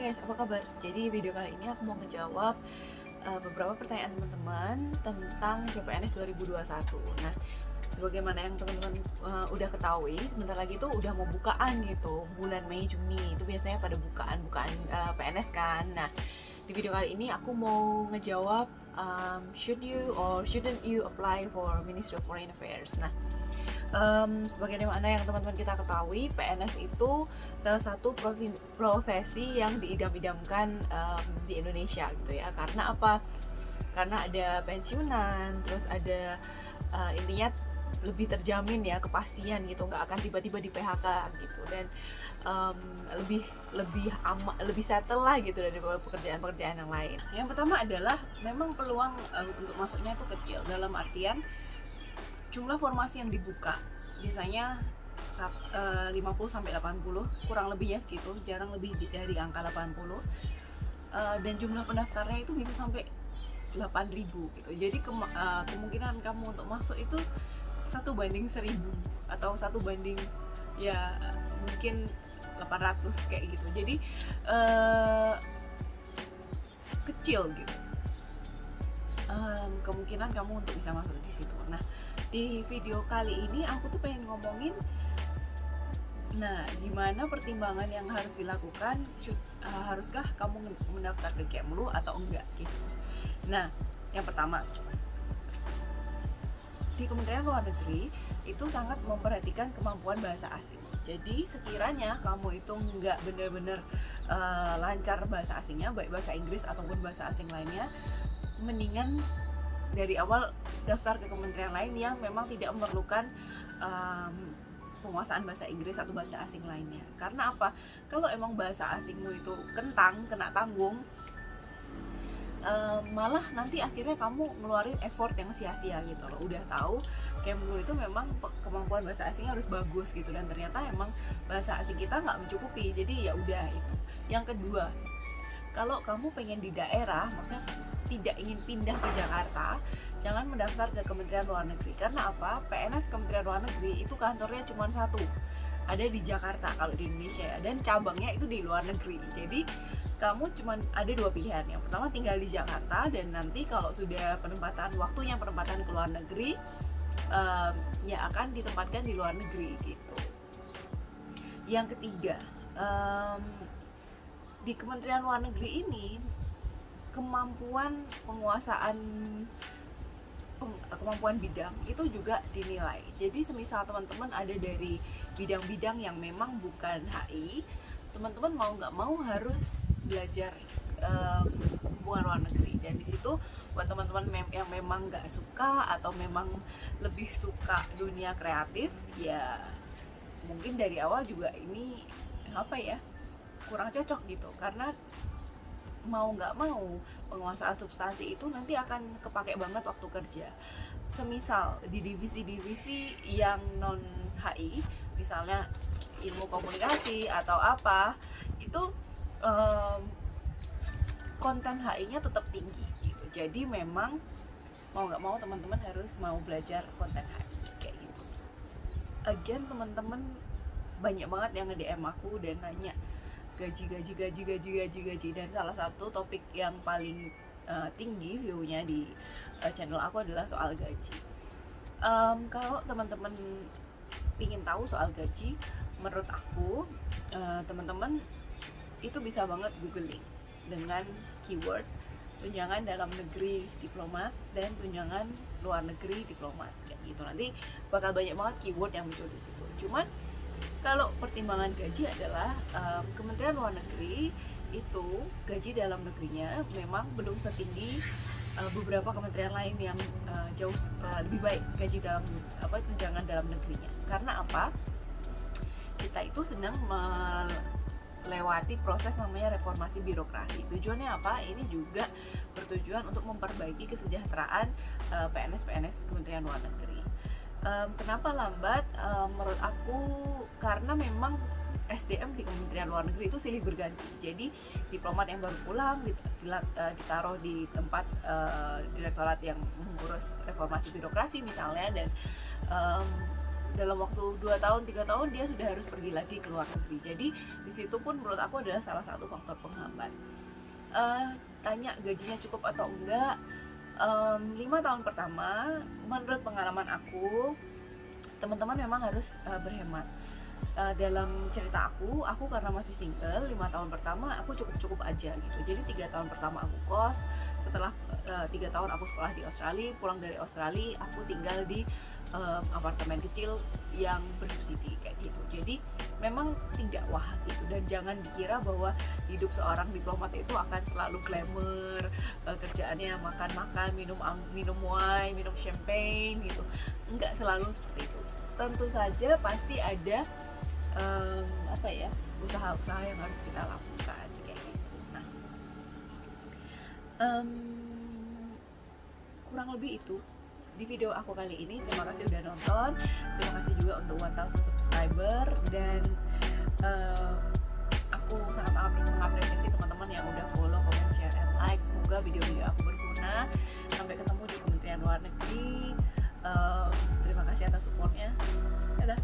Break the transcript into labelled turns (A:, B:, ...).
A: guys, apa kabar? Jadi video kali ini aku mau ngejawab beberapa pertanyaan teman-teman tentang CPNS 2021. Nah, sebagaimana yang teman-teman udah ketahui, sebentar lagi tuh udah mau bukaan gitu, bulan Mei Juni itu biasanya pada bukaan PNS kan. Nah, di video kali ini aku mau ngejawab should you or shouldn't you apply for Ministry of Foreign Affairs. Nah, sebagaimana yang teman-teman kita ketahui, PNS itu salah satu profesi yang diidam-idamkan di Indonesia gitu ya. Karena apa? Karena ada pensiunan, terus ada intinya lebih terjamin ya, kepastian gitu, nggak akan tiba-tiba di PHK gitu, dan lebih settle lah gitu dari pekerjaan-pekerjaan yang lain. Yang pertama adalah memang peluang untuk masuknya itu kecil, dalam artian jumlah formasi yang dibuka biasanya 50-80, kurang lebihnya segitu, jarang lebih dari angka 80, dan jumlah pendaftarnya itu bisa sampai 8.000 gitu. Jadi kemungkinan kamu untuk masuk itu 1:1000 atau 1 banding ya mungkin 800 kayak gitu. Jadi kecil gitu kemungkinan kamu untuk bisa masuk di situ. Nah, di video kali ini aku tuh pengen ngomongin, nah gimana pertimbangan yang harus dilakukan, haruskah kamu mendaftar ke Kemlu atau enggak gitu. Nah, yang pertama, di Kementerian Luar Negeri itu sangat memperhatikan kemampuan bahasa asing. Jadi sekiranya kamu itu nggak benar-benar lancar bahasa asingnya, baik bahasa Inggris ataupun bahasa asing lainnya, mendingan dari awal daftar ke kementerian lain yang memang tidak memerlukan penguasaan bahasa Inggris atau bahasa asing lainnya. Karena apa? Kalau emang bahasa asingmu itu kena tanggung, malah nanti akhirnya kamu ngeluarin effort yang sia-sia gitu loh. Udah tahu Kemlu itu memang kemampuan bahasa asingnya harus bagus gitu, dan ternyata emang bahasa asing kita nggak mencukupi. Jadi ya udah itu. Yang kedua, kalau kamu pengen di daerah, maksudnya tidak ingin pindah ke Jakarta, jangan mendaftar ke Kementerian Luar Negeri. Karena apa? PNS Kementerian Luar Negeri itu kantornya cuma satu, ada di Jakarta kalau di Indonesia ya, dan cabangnya itu di luar negeri. Jadi kamu cuma ada dua pilihan. Yang pertama tinggal di Jakarta, dan nanti kalau sudah waktunya penempatan ke luar negeri, ya akan ditempatkan di luar negeri gitu. Yang ketiga, di Kementerian Luar Negeri ini kemampuan bidang itu juga dinilai. Jadi semisal teman-teman ada dari bidang-bidang yang memang bukan HI, teman-teman mau nggak mau harus belajar hubungan luar negeri. Dan di situ buat teman-teman yang memang nggak suka atau memang lebih suka dunia kreatif, ya mungkin dari awal juga ini kurang cocok gitu. Karena mau nggak mau penguasaan substansi itu nanti akan kepake banget waktu kerja. Semisal di divisi-divisi yang non HI, misalnya ilmu komunikasi atau apa, itu konten HI-nya tetap tinggi gitu. Jadi memang mau nggak mau teman-teman harus mau belajar konten HI kayak gitu. Again, teman-teman banyak banget yang nge-DM aku dan nanya gaji. Dan salah satu topik yang paling tinggi view-nya di channel aku adalah soal gaji. Kalau teman-teman ingin tahu soal gaji, menurut aku teman-teman itu bisa banget googling dengan keyword tunjangan dalam negeri diplomat dan tunjangan luar negeri diplomat kayak gitu. Nanti bakal banyak banget keyword yang muncul di situ. Cuman kalau pertimbangan gaji adalah Kementerian Luar Negeri itu gaji dalam negerinya memang belum setinggi beberapa kementerian lain yang jauh lebih baik gaji dalam tunjangan dalam negerinya. Karena apa? Kita itu sedang melewati proses namanya reformasi birokrasi. Tujuannya apa? Ini juga bertujuan untuk memperbaiki kesejahteraan PNS Kementerian Luar Negeri. Kenapa lambat? Menurut aku karena memang SDM di Kementerian Luar Negeri itu silih berganti. Jadi diplomat yang baru pulang ditaruh di tempat direktorat yang mengurus reformasi birokrasi misalnya, dan dalam waktu 2 tahun 3 tahun dia sudah harus pergi lagi ke luar negeri. Jadi di situ pun menurut aku adalah salah satu faktor penghambat. Tanya gajinya cukup atau enggak, 5 tahun pertama menurut pengalaman aku, teman-teman memang harus berhemat. Dalam cerita aku karena masih single, 5 tahun pertama aku cukup aja gitu. Jadi 3 tahun pertama aku kos, setelah 3 tahun aku sekolah di Australia, pulang dari Australia aku tinggal di apartemen kecil yang bersubsidi kayak gitu. Jadi memang tidak wah gitu, dan jangan dikira bahwa hidup seorang diplomat itu akan selalu glamour, kerjaannya makan-makan, minum wine, minum champagne gitu. Enggak selalu seperti itu. Tentu saja pasti ada usaha-usaha yang harus kita lakukan kayak gitu. Nah, kurang lebih itu di video aku kali ini. Terima kasih udah nonton, terima kasih juga untuk 1000 subscriber, dan aku sangat mengapresiasi teman-teman yang udah follow, comment, share, and like. Semoga video-video aku berguna. Sampai ketemu di Kementerian Luar Negeri. Terima kasih atas supportnya. Dadah.